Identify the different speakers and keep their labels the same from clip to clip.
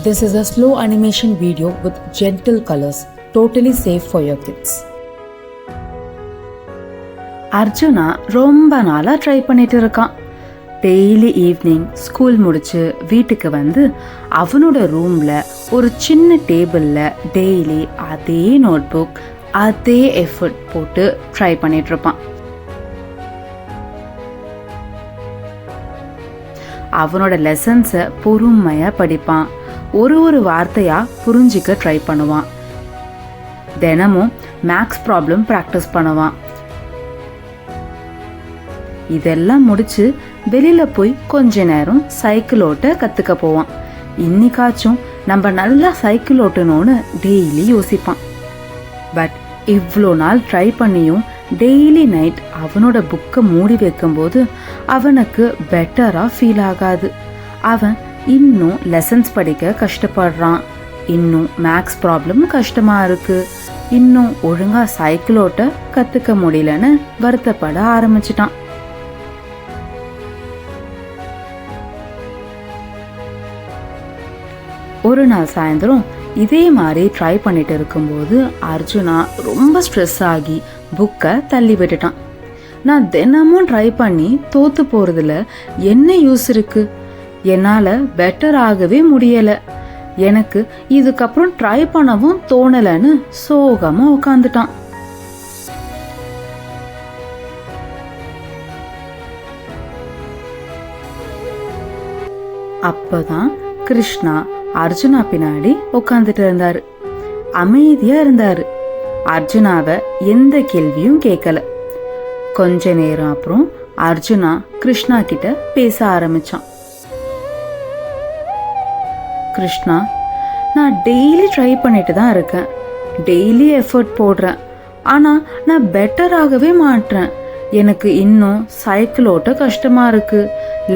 Speaker 1: This is a slow animation video with gentle colors, totally safe for your kids.
Speaker 2: Arjuna ரொம்ப நாளா try பண்ணிட்டு இருக்கான். Daily evening school முடிச்சு வீட்டுக்கு வந்து அவனோட ரூம்ல ஒரு சின்ன டேபிள்ல டெய்லி அதே நோட் புக் அதே எஃபர்ட் போட்டு ட்ரை பண்ணிட்டு இருப்பான். அவனோட லெசன்ஸை பொறுமையா படிப்பான். ஒரு வார்த்தையா புரிஞ்சிக்க ட்ரை பண்ணுவான். தினமும் மேக்ஸ் ப்ராப்ளம் ப்ராக்டிஸ் பண்ணுவான். இதெல்லாம் முடிச்சு வெளியில போய் கொஞ்ச நேரம் சைக்கிள் ஓட்ட கத்துக்க போவான். இன்னைக்காச்சும் நம்ம நல்லா சைக்கிள் ஓட்டணும்னு டெய்லி யோசிப்பான். பட் இவ்வளோ நாள் ட்ரை பண்ணியும் டெய்லி நைட் அவனோட புக்கை மூடி வைக்கும்போது அவனுக்கு பெட்டரா ஃபீல் ஆகாது. அவன் இன்னும் லெசன்ஸ் படிக்க கஷ்டப்படுறான். இன்னும் மேக்ஸ் ப்ராப்ளம் கஷ்டமா இருக்கு. இன்னும் ஒழுங்கா சைக்கிள் ஓட்ட கத்துக்க முடியலன்னு வருத்தப்பட ஆரம்பிச்சிட்டான். ஒரு நாள் சாயந்தரம் இதே மாதிரி ட்ரை பண்ணிட்டு இருக்கும்போது அர்ஜுனா ரொம்ப ஸ்ட்ரெஸ் ஆகி புக்கை தள்ளி விட்டுட்டான். நான் தினமும் ட்ரை பண்ணி தோத்து போறதுல என்ன யூஸ் இருக்கு? என்னால பெட்டர் ஆகவே முடியல. எனக்கு இதுக்கப்புறம் ட்ரை பண்ணவும் தோணலன்னு சோகமா உட்காந்துட்டான். அப்பதான் கிருஷ்ணா அர்ஜுனா பின்னாடி உட்காந்துட்டு இருந்தாரு. அமைதியா இருந்தாரு. அர்ஜுனாவை எந்த கேள்வியும் கேட்கல. கொஞ்ச நேரம் அப்புறம் அர்ஜுனா கிருஷ்ணா கிட்ட பேச ஆரம்பிச்சான். கிருஷ்ணா, நான் டெய்லி ட்ரை பண்ணிட்டு தான் இருக்கேன். டெய்லி எஃபர்ட் போடுறேன். ஆனா நான் பெட்டர் ஆகவே மாட்டேன். எனக்கு இன்னும் சைக்கிள் ஓட்ட கஷ்டமா இருக்கு.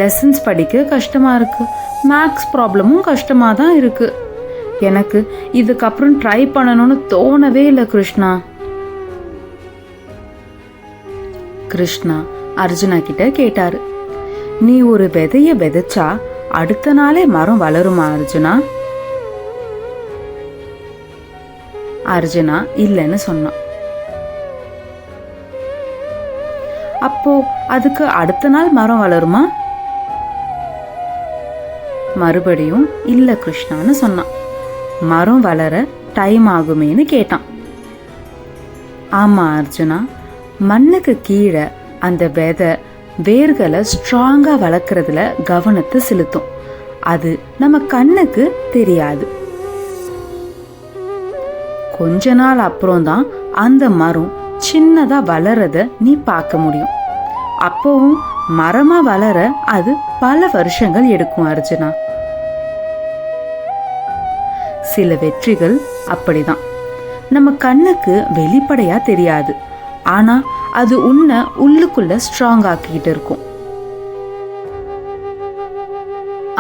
Speaker 2: லெசன்ஸ் படிக்க கஷ்டமா இருக்கு. மேக்ஸ் ப்ராப்ளமும் கஷ்டமா தான் இருக்கு. எனக்கு இதுக்கப்புறம் ட்ரை பண்ணணும்னு தோணவே இல்லை கிருஷ்ணா. கிருஷ்ணா அர்ஜுனா கிட்ட கேட்டாரு, நீ ஒரு விதைய விதைச்சா அடுத்த நாளே மரம் வளருமா அர்ஜுனா? அர்ஜுனா இல்லைன்னு சொன்னான். அப்போ அதுக்கு அடுத்த நாள் மரம் வளருமா? மறுபடியும் இல்ல கிருஷ்ணான்னு சொன்னான். மரம் வளர டைம் ஆகுமேன்னு கேட்டான். ஆமா அர்ஜுனா, மண்ணுக்கு கீழே அந்த விதை வேர்களை ஸ்ட்ராங்கா வளர்க்கறதுல கவனத்தை செலுத்தும். அது நம்ம கண்ணுக்கு தெரியாது. கொஞ்ச நாள் அப்புறம் தான் அந்த மரம் சின்னதா வளரத நீ பார்க்க முடியும். அப்பவும் மரமா வளர அது பல வருஷங்கள் எடுக்கும் அர்ஜுனா. சில வெற்றிகள் அப்படிதான். நம்ம கண்ணுக்கு வெளிப்படையா தெரியாது. ஆனா அது உன்னை உள்ளுக்குள்ள ஸ்ட்ராங் ஆக்கிட்டு இருக்கும்.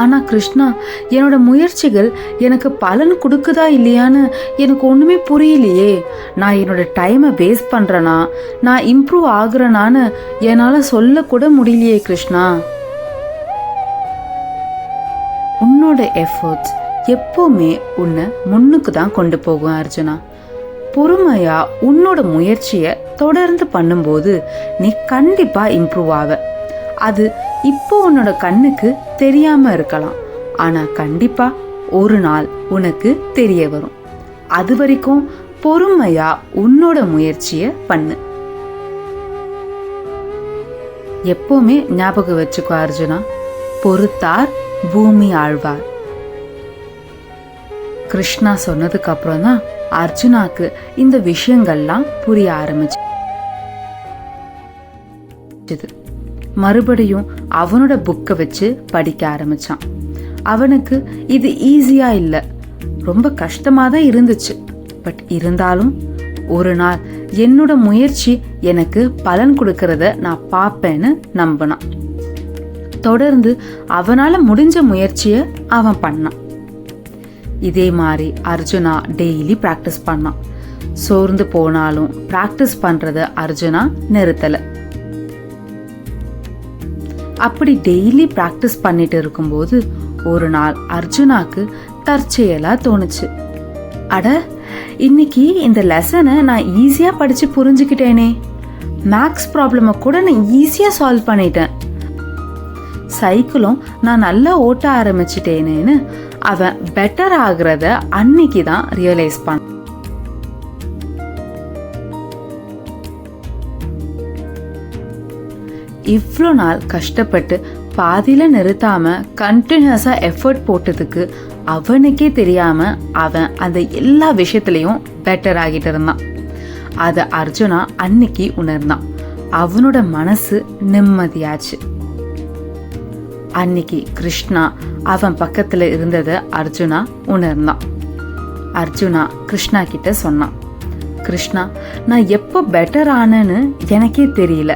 Speaker 2: ஆனா கிருஷ்ணா, என்னோட முயற்சிகள் எனக்கு பலன் கொடுக்குதா இல்லையான்னு எனக்கு ஒண்ணுமே புரியலையே. நான் என்னோட டைமை வேஸ்ட் பண்றேனா, நான் இம்ப்ரூவ் ஆகுறேனான்னு என்னால சொல்ல கூட முடியலையே கிருஷ்ணா. உன்னோட எஃபர்ட்ஸ் எப்பவுமே உன்னை முன்னுக்கு தான் கொண்டு போகும் அர்ஜுனா. பொறுமையா உன்னோட முயற்சிய தொடர்ந்து பண்ணும்போது நீ கண்டிப்பா இம்ப்ரூவ் ஆவ. அது இப்போ உன்னோட கண்ணுக்கு தெரியாம இருக்கலாம். ஆனா கண்டிப்பா ஒரு நாள் உனக்கு தெரிய வரும். அது வரைக்கும் பொறுமையா உன்னோட முயற்சிய பண்ணு. எப்பவுமே ஞாபகம் வச்சுக்கோ அர்ஜுனா, பொறுத்தார் பூமி ஆழ்வார். கிருஷ்ணா சொன்னதுக்கு அப்புறம் தான் அர்ஜுனாக்கு இந்த விஷயங்கள்லாம் புரிய ஆரம்பிச்சு. மறுபடியும் அவனோட புக்கை வச்சு படிக்க ஆரம்பிச்சான். அவனுக்கு இது ஈஸியா இல்ல, ரொம்ப கஷ்டமா தான் இருந்துச்சு. பட் இருந்தாலும் ஒரு நாள் என்னோட முயற்சி எனக்கு பலன் கொடுக்கறத நான் பார்ப்பேன்னு நம்பினான். தொடர்ந்து அவனால முடிஞ்ச முயற்சிய அவன் பண்ணான். இதே மாதிரி அர்ஜுனா டெய்லி பிராக்டிஸ் பண்ணான். சோர்ந்து போனாலும் பிராக்டிஸ் பண்றத அர்ஜுனா நிறுத்தல. அப்படி டெய்லி பிராக்டிஸ் பண்ணிட்டு இருக்கும்போது ஒரு நாள் அர்ஜுனாக்கு தற்செயலா தோணுச்சு. அட, இன்னைக்கு இந்த லெசனை நான் ஈஸியா படிச்சு புரிஞ்சுக்கிட்டேனே. மேக்ஸ் ப்ராப்ளமை கூட நான் ஈஸியா சால்வ் பண்ணிட்டேன். சைக்கிளும் நான் நல்லா ஓட்ட ஆரம்பிச்சிட்டேனேன்னு அவன் பெட்டர் ஆகுறத அன்னைக்கு தான் ரியலைஸ் பண்ண. இவ்வளோ நாள் கஷ்டப்பட்டு பாதியில நிறுத்தாம கண்டினியூஸா எஃபர்ட் போட்டதுக்கு அவனுக்கே தெரியாம அவன் அந்த எல்லா விஷயத்திலையும் பெட்டர் ஆகிட்டு இருந்தான். அத அர்ஜுனா அன்னைக்கு உணர்ந்தான். அவனோட மனசு நிம்மதியாச்சு. அன்னைக்கு கிருஷ்ணா அவன் பக்கத்துல இருந்தத அர்ஜுனா உணர்ந்தான். அர்ஜுனா கிருஷ்ணா கிட்ட சொன்னான், கிருஷ்ணா, நான் எப்போ பெட்டர் ஆனேன்னு எனக்கே தெரியல.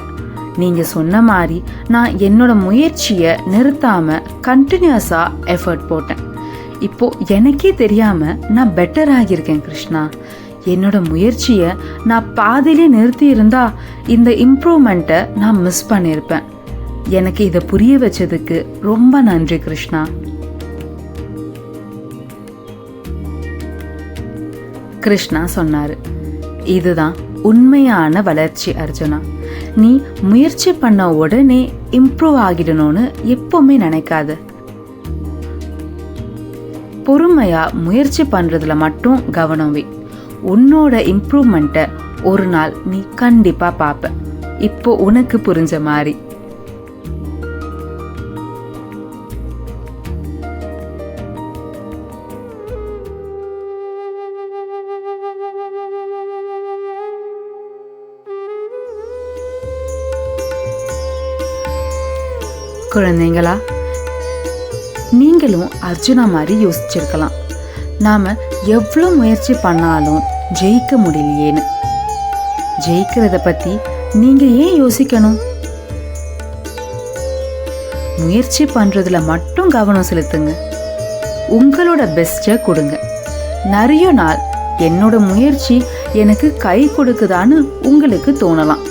Speaker 2: நீங்க சொன்ன மாதிரி நான் என்னோட முயற்சியை நிறுத்தாம கண்டினியூஸா எஃபர்ட் போட்டேன். இப்போ எனக்கே தெரியாம நான் பெட்டர் ஆகியிருக்கேன் கிருஷ்ணா. என்னோட முயற்சியை நான் பாதியிலே நிறுத்தி இருந்தா இந்த இம்ப்ரூவ்மெண்ட்டை நான் மிஸ் பண்ணியிருப்பேன். எனக்கு இதை புரிய வச்சதுக்கு ரொம்ப நன்றி கிருஷ்ணா. கிருஷ்ணா சொன்னாரு, இதுதான் உண்மையான வளர்ச்சி அர்ஜுனா. நீ முயற்சி பண்ண உடனே இம்ப்ரூவ் ஆகிடணும்னு எப்பவுமே நினைக்காத. பொறுமையா முயற்சி பண்றதுல மட்டும் கவனம் வை. உன்னோட இம்ப்ரூவ்மெண்ட்டை ஒரு நாள் நீ கண்டிப்பா பாப்ப. இப்போ உனக்கு புரிஞ்ச மாதிரி. குழந்தைங்களா, நீங்களும் அர்ஜுனா மாதிரி யோசிச்சிருக்கலாம், நாம எவ்வளோ முயற்சி பண்ணாலும் ஜெயிக்க முடியலையேன்னு. ஜெயிக்கிறத பத்தி நீங்க ஏன் யோசிக்கணும்? முயற்சி பண்றதுல மட்டும் கவனம் செலுத்துங்க. உங்களோட பெஸ்ட்டை கொடுங்க. நிறைய நாள் என்னோட முயற்சி எனக்கு கை கொடுக்குதான்னு உங்களுக்கு தோணலாம்.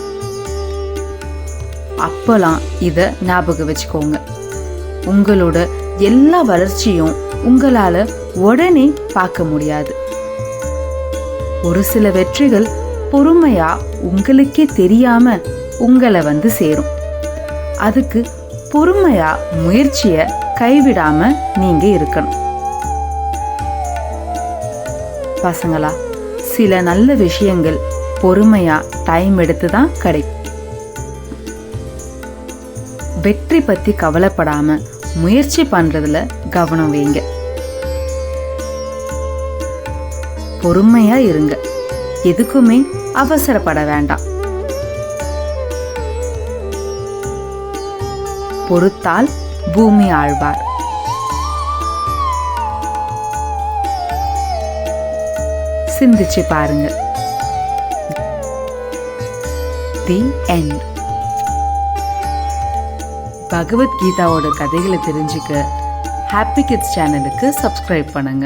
Speaker 2: அப்பெல்லாம் இத ஞாபகம் வச்சுக்கோங்க. உங்களோட எல்லா வளர்ச்சியும் உங்களால உடனே பார்க்க முடியாது. ஒரு சில வெற்றிகள் பொறுமையா உங்களுக்கே தெரியாம உங்களை வந்து சேரும். அதுக்கு பொறுமையா முயற்சிய கைவிடாம நீங்க இருக்கணும். பசங்களா, சில நல்ல விஷயங்கள் பொறுமையா டைம் எடுத்து தான் கிடைக்கும். வெற்றி பத்தி கவலைப்படாம முயற்சி பண்றதுல கவனம் வைங்க. பொறுமையா இருங்க. எதுக்குமே அவசரப்பட வேண்டாம். பொறுத்தால் பூமி ஆழ்வார். சிந்திச்சு பாருங்க. The end. பகவத்கீதாவோட கதைகளை தெரிஞ்சுக்க ஹாப்பி கிட்ஸ் சேனலுக்கு சப்ஸ்கிரைப் பண்ணுங்க.